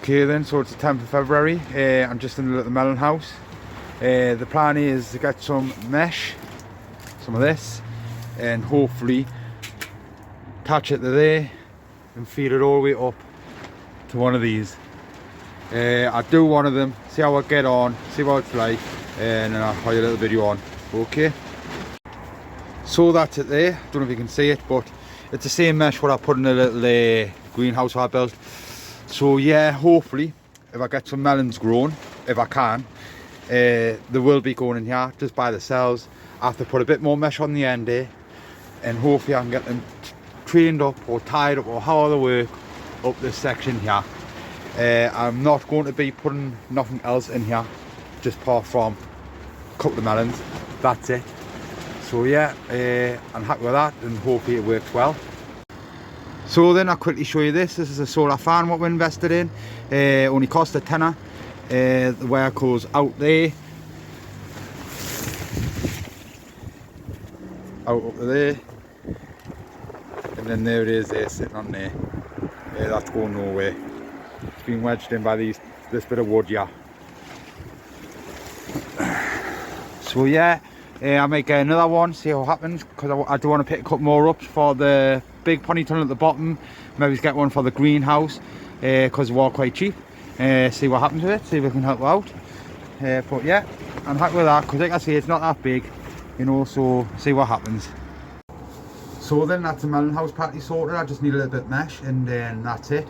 Okay then, so it's the 10th of February. I'm just in the little melon house. The plan is to get some mesh, some of this, and hopefully attach it to there and feed it all the way up to one of these. I'll do one of them, see how I get on, see what it's like, and then I'll put a little video on. Okay. So that's it there. Don't know if you can see it, but it's the same mesh what I put in the little greenhouse I built. So yeah, hopefully if I get some melons grown, if I can, they will be going in here just by themselves. I have to put a bit more mesh on the end there, and hopefully I can get them trained up or tied up or how they work up this section here. I'm not going to be putting nothing else in here just apart from a couple of melons. That's it. So yeah, I'm happy with that and hopefully it works well. So then I'll quickly show you this. This is a solar fan what we invested in. Only cost a tenner. The wire goes out there, out up to there, and then there it is there sitting on there. That's going nowhere. It's been wedged in by this bit of wood here. So yeah, I might get another one, see what happens, because I do want to pick a couple more up for the big pony tunnel at the bottom. Maybe get one for the greenhouse, because they're all quite cheap. See what happens with it, see if we can help out. But yeah, I'm happy with that, because like I say, it's not that big, you know, so see what happens. So then that's the melon house partly sorted. I just need a little bit of mesh and then that's it.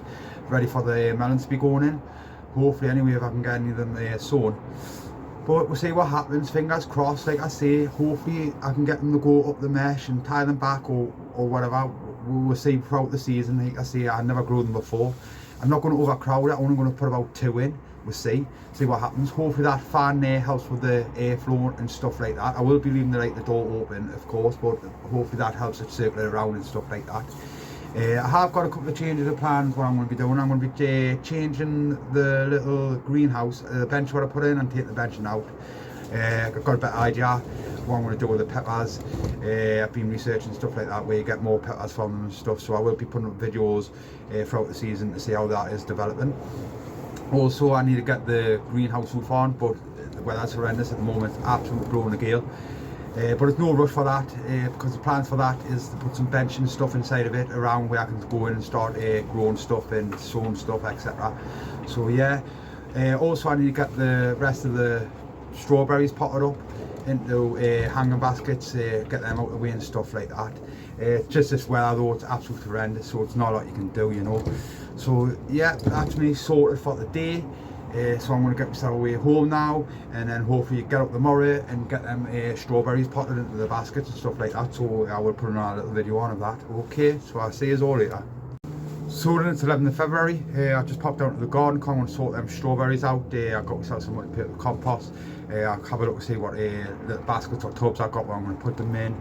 Ready for the melons to be going in. Hopefully anyway, if I can get any of them sown. But we'll see what happens, fingers crossed. Like I say, hopefully I can get them to go up the mesh and tie them back or whatever. We'll see throughout the season. Like I say, I never grew them before. I'm not going to overcrowd it, I'm only going to put about 2 in. We'll see what happens. Hopefully that fan there helps with the airflow and stuff like that. I will be leaving the door open, of course, but hopefully that helps it circulate around and stuff like that. I have got a couple of changes of plans what I'm going to be doing. I'm going to be changing the little greenhouse, the bench what I put in, and take the benching out. I've got a better idea what I'm going to do with the peppers. I've been researching stuff like that where you get more peppers from them and stuff, so I will be putting up videos throughout the season to see how that is developing. Also, I need to get the greenhouse roof on, but the weather's horrendous at the moment, absolutely blowing a gale. But it's no rush for that, because the plans for that is to put some benching stuff inside of it around where I can go in and start growing stuff and sowing stuff, etc. So yeah, also I need to get the rest of the strawberries potted up into hanging baskets, get them out of the way and stuff like that. Just this weather though, it's absolutely horrendous, so it's not a lot you can do, you know. So yeah, that's me sorted for the day. So I'm going to get myself away home now, and then hopefully get up tomorrow and get them strawberries potted into the baskets and stuff like that. So I will put another little video on of that. Okay, so I'll see you all later. So then it's 11th of February. I just popped out to the garden, I'm going to sort them strawberries out. I got myself some little compost. I'll have a look to see what little baskets or tubs I got where I'm going to put them in,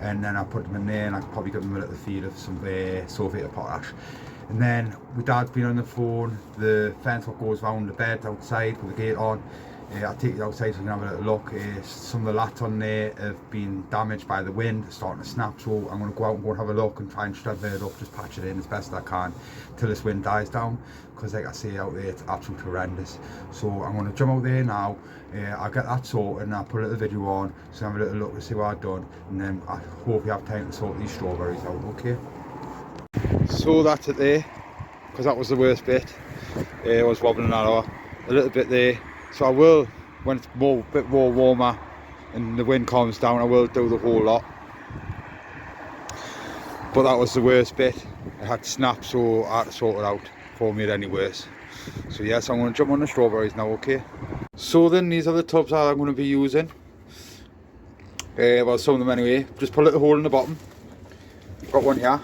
and then I'll put them in there, and I'll probably give them a little feed of some sulphate of potash. And then my dad's been on the phone, the fence what goes around the bed outside with the gate on. I'll take it outside so you can have a little look. Some of the lats on there have been damaged by the wind, it's starting to snap, so I'm going to go out and go and have a look and try and strengthen it up, just patch it in as best I can till this wind dies down, because like I say out there, it's absolutely horrendous. So I'm going to jump out there now, I'll get that sorted and I'll put a little video on so I have a little look to see what I've done, and then I hopefully have time to sort these strawberries out, okay? So that's it there, because that was the worst bit. I was wobbling that off a little bit there, so I will, when it's a bit more warmer and the wind calms down, I will do the whole lot. But that was the worst bit. It had snapped, so I had to sort it out before it made any worse. So yes, I'm going to jump on the strawberries now, okay? So then these are the tubs that I'm going to be using. Well, some of them anyway. Just put a little hole in the bottom. Got one here.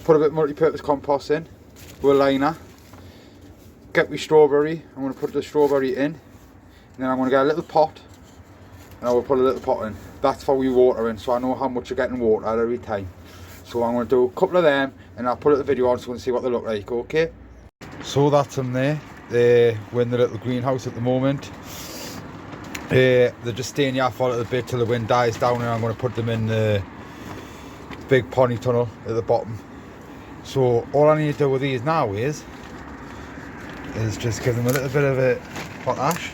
Put a bit of multi-purpose compost in with a liner. Get my strawberry. I'm going to put the strawberry in, and then I'm going to get a little pot, and I will put a little pot in. That's for we watering, so I know how much you're getting water every time. So I'm going to do a couple of them, and I'll put a little video on so you can see what they look like. Okay. So that's them there. We're in the little greenhouse at the moment. They're just staying here for a little bit till the wind dies down, and I'm going to put them in the big pony tunnel at the bottom. So all I need to do with these now is is just give them a little bit of a potash.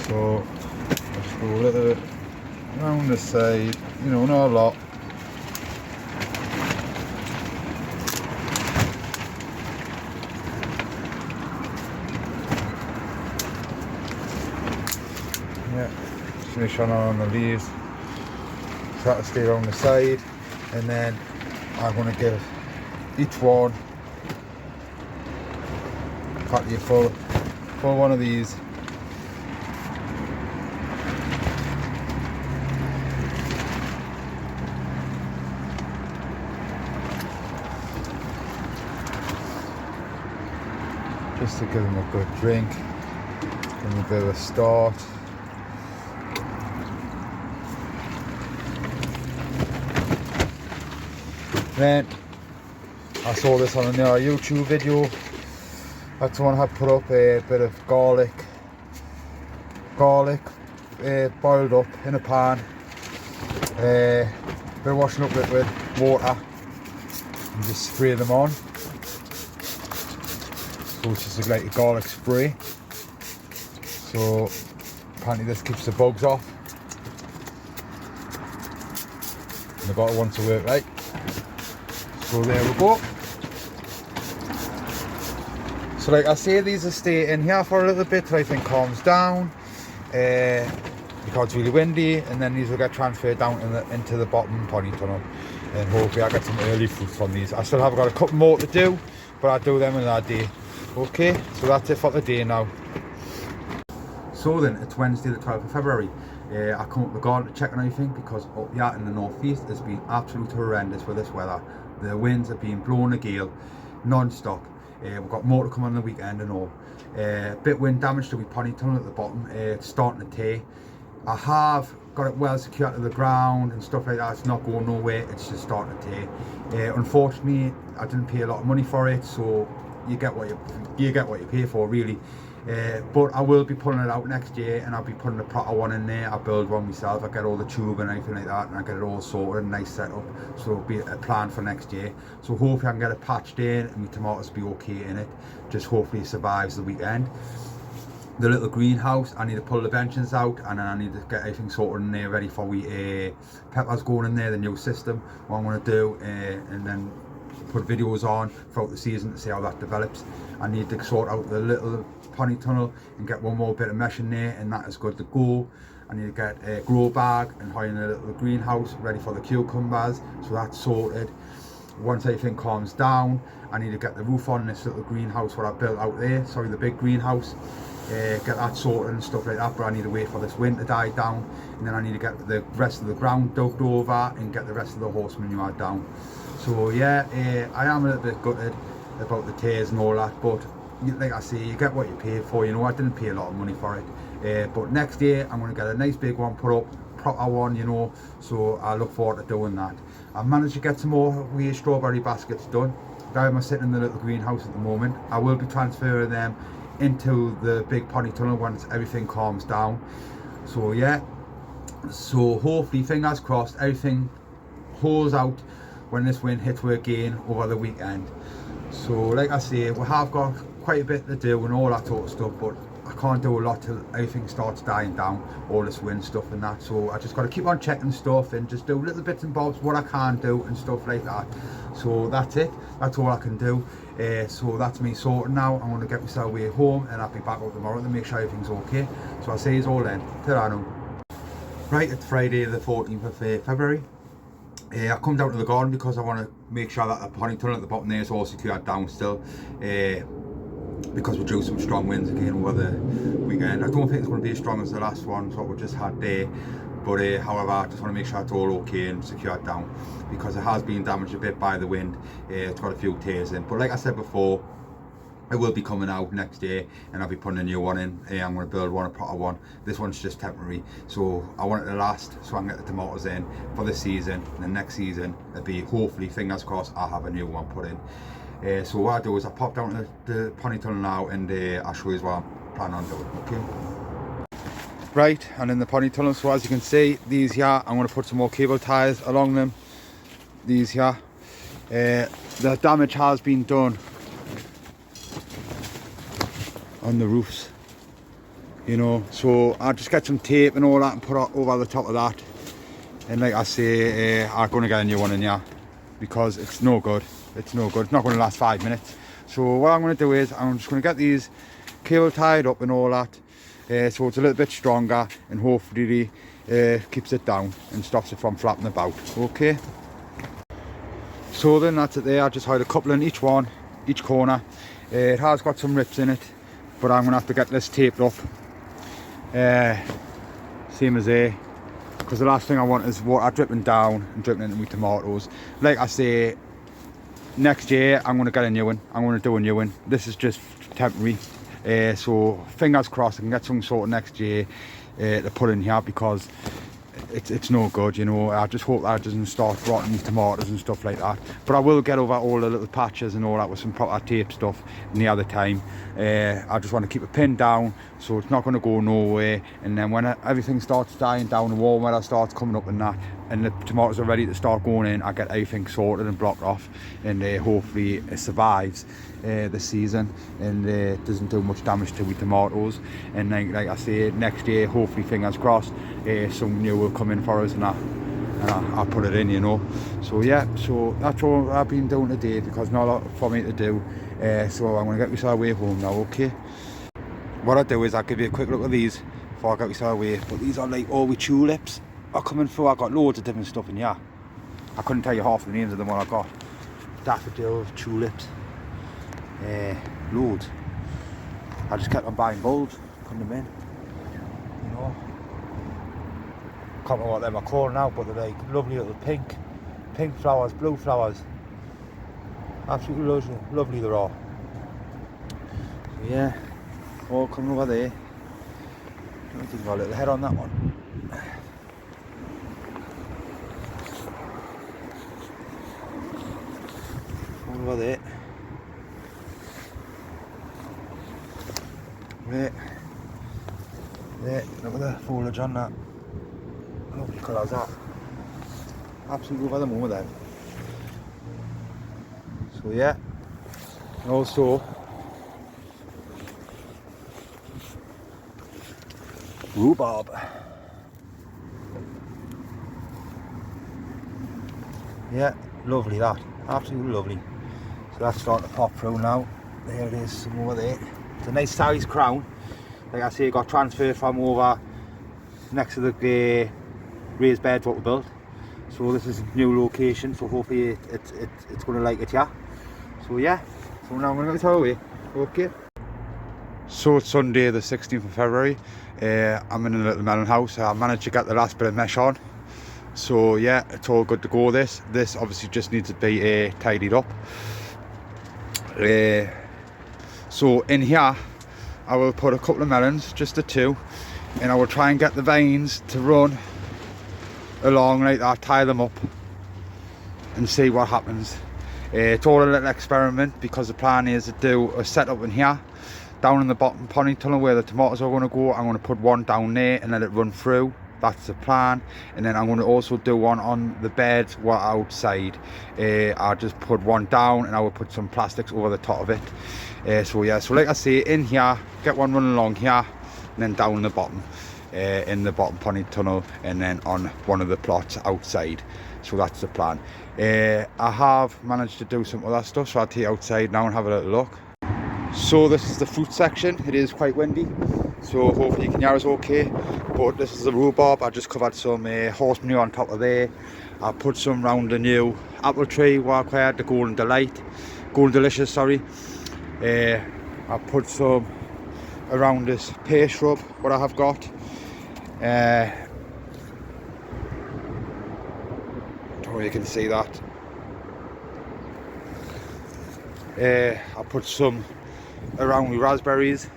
So I'll just go a little bit around the side, you know, not a lot. Yeah, just make sure not on the leaves. Try to stay around the side, and then I'm going to give each one practically full one of these. Just to give them a good drink, give them a bit of a start. Then I saw this on another YouTube video that someone had put up a bit of garlic boiled up in a pan, bit of washing up liquid, water, and just spray them on. So it's just like a garlic spray. So apparently this keeps the bugs off. And the bottle wants to work right. So there we go. So like I say, these will stay in here for a little bit till I think calms down, because it's really windy, and then these will get transferred down into the bottom pony tunnel, and hopefully I get some early fruit from these. I still have got a couple more to do, but I'll do them in that day. Okay, so that's it for the day now. So then, it's Wednesday the 12th of February. I come up the garden to check on everything because up here in the northeast it's been absolutely horrendous with this weather. The winds have been blowing a gale non-stop. We've got more to come on the weekend and all. Bit wind damage to my pony tunnel at the bottom. It's starting to tear. I have got it well secured to the ground and stuff like that. It's not going nowhere, it's just starting to tear. Unfortunately, I didn't pay a lot of money for it, so you get what you pay for, really. But I will be pulling it out next year, and I'll be putting a proper one in there. I'll build one myself. I get all the tube and everything like that, and I get it all sorted and nice setup. So it'll be a plan for next year. So hopefully I can get it patched in and my tomatoes will be okay in it. Just hopefully it survives the weekend. The little greenhouse, I need to pull the benches out, and then I need to get everything sorted in there ready for peppers going in there, the new system, what I'm going to do, and then put videos on throughout the season to see how that develops. I need to sort out the little pony tunnel and get one more bit of mesh in there, and that is good to go. I need to get a grow bag and hide in a little greenhouse ready for the cucumbers, so that's sorted. Once everything calms down, I need to get the roof on this little greenhouse what I built out there, sorry, the big greenhouse, get that sorted and stuff like that. But I need to wait for this wind to die down, and then I need to get the rest of the ground dug over and get the rest of the horse manure down. So yeah, I am a little bit gutted about the tears and all that, but like I say, you get what you pay for. You know, I didn't pay a lot of money for it, but next year I'm going to get a nice big one put up, proper one, you know, so I look forward to doing that. I've managed to get some more weird strawberry baskets done. Them are sitting in the little greenhouse at the moment. I will be transferring them into the big pony tunnel once everything calms down. So yeah, so hopefully, fingers crossed, everything holds out when this wind hits we again over the weekend. So like I say, we have got quite a bit to do and all that sort of stuff, but I can't do a lot till everything starts dying down, all this wind stuff and that. So I just got to keep on checking stuff and just do little bits and bobs what I can do and stuff like that. So that's it, that's all I can do. So that's me sorted now. I'm going to get myself way home, and I'll be back out tomorrow to make sure everything's okay. So I'll see you all then. Ta-ra now. Right, it's Friday the 14th of February. I come down to the garden because I want to make sure that the pony tunnel at the bottom there is all secured down still, because we're due some strong winds again over the weekend. I don't think it's going to be as strong as the last one, what we just had there, but however, I just want to make sure it's all okay and secured down, because it has been damaged a bit by the wind. It's got a few tears in, but like I said before, it will be coming out next year, and I'll be putting a new one in. I'm going to build one, a proper one. This one's just temporary, so I want it to last so I can get the tomatoes in for this season, and the next season it'll be, hopefully, fingers crossed, I'll have a new one put in. So what I do is I pop down to the pony tunnel now, and I'll show you what I'm planning on doing. Okay. Right, and in the pony tunnel, so as you can see, these here, I'm going to put some more cable ties along them. These here, the damage has been done on the roofs, you know. So I'll just get some tape and all that and put it over the top of that, and like I say, I'm going to get a new one in here because it's no good. It's no good. It's not going to last 5 minutes. So what I'm going to do is I'm just going to get these cable tied up and all that, so it's a little bit stronger, and hopefully keeps it down and stops it from flapping about. Okay, so then that's it there. I just hired a couple in each corner. It has got some rips in it, but I'm gonna have to get this taped up, same as there, because the last thing I want is water dripping down and dripping into my tomatoes. Like I say, next year I'm going to get a new one. I'm going to do a new one. This is just temporary, so fingers crossed I can get something sorted next year to put in here, because it's no good, you know. I just hope that doesn't start rotting tomatoes and stuff like that. But I will get over all the little patches and all that with some proper tape stuff near the time. I just want to keep it pinned down so it's not going to go nowhere, and then when everything starts dying down, the warm weather starts coming up and that, and the tomatoes are ready to start going in, I get everything sorted and blocked off, and hopefully it survives the season and doesn't do much damage to the tomatoes. And like I say, next year, hopefully, fingers crossed, some new will come in for us, and I'll put it in, you know. So yeah, so that's all I've been doing today, because not a lot for me to do. So I'm going to get myself away home now. Okay, what I'll do is I'll give you a quick look at these before I get myself away. But these are like all the tulips are coming through. I've got loads of different stuff in here. I couldn't tell you half the names of them all I've got. Daffodils, tulips, loads. I just kept on buying bulbs, putting them in, you know. Can't remember what them are called now, but they're like lovely little pink flowers, blue flowers. Absolutely lovely they're all. So yeah, all coming over there. I don't think I've got a little head on that one. All over there. There, look at the foliage on that. Lovely colours that. Absolutely over the moon with them. So yeah, and also rhubarb. Yeah, lovely that. Absolutely lovely. So that's starting to pop through now. There it is, some over there. It's a nice size crown. Like I say, it got transferred from over next to the raised beds what we built. So this is a new location, so hopefully it's going to like it, yeah. So yeah, so now I'm going to go away. Okay. So it's Sunday the 16th of February. I'm in a little melon house. I managed to get the last bit of mesh on. So yeah, it's all good to go. This obviously just needs to be tidied up. So in here I will put a couple of melons, just the two, and I will try and get the vines to run along like that, tie them up and see what happens. It's all a little experiment, because the plan is to do a setup in here down in the bottom pony tunnel where the tomatoes are going to go. I'm going to put one down there and let it run through. That's the plan. And then I'm going to also do one on the beds what outside. I'll just put one down and I will put some plastics over the top of it. So yeah, so like I say, in here, get one running along here, and then down in the bottom pony tunnel, and then on one of the plots outside. So that's the plan. I have managed to do some other stuff, so I'll take you outside now and have a little look. So this is the fruit section. It is quite windy, so hopefully you can hear us okay. But this is the rhubarb. I just covered some horse manure on top of there. I put some round the new apple tree what I acquired, the Golden Delicious, sorry. I put some around this pear shrub what I have got. Don't know if you can see that. I put some around the raspberries,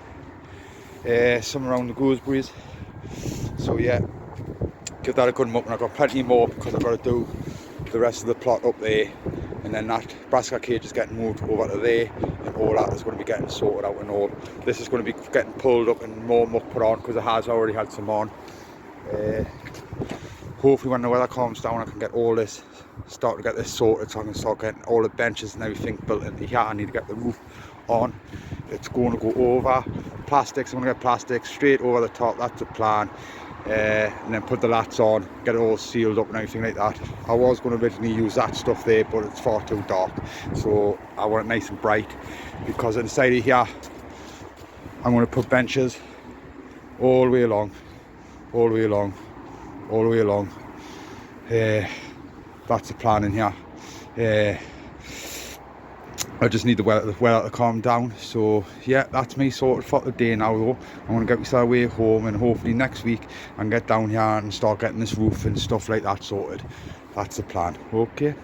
some around the gooseberries. So yeah, give that a good muck, and I've got plenty more because I've got to do the rest of the plot up there, and then that brassica cage is getting moved over to there, and all that is going to be getting sorted out, and all this is going to be getting pulled up and more muck put on, because it has already had some on. Hopefully when the weather calms down I can get all this, start to get this sorted, so I can start getting all the benches and everything built into here. I need to get the roof on, it's going to go over plastics. I'm going to get plastics straight over the top. That's the plan. And then put the lats on, get it all sealed up and everything like that. I was going to originally use that stuff there, but it's far too dark, so I want it nice and bright. Because inside of here I'm going to put benches all the way along, all the way along, all the way along. That's the plan in here. I just need the weather to calm down. So yeah, that's me sorted for the day now though. I'm going to get myself away home, and hopefully next week I can get down here and start getting this roof and stuff like that sorted. That's the plan. Okay.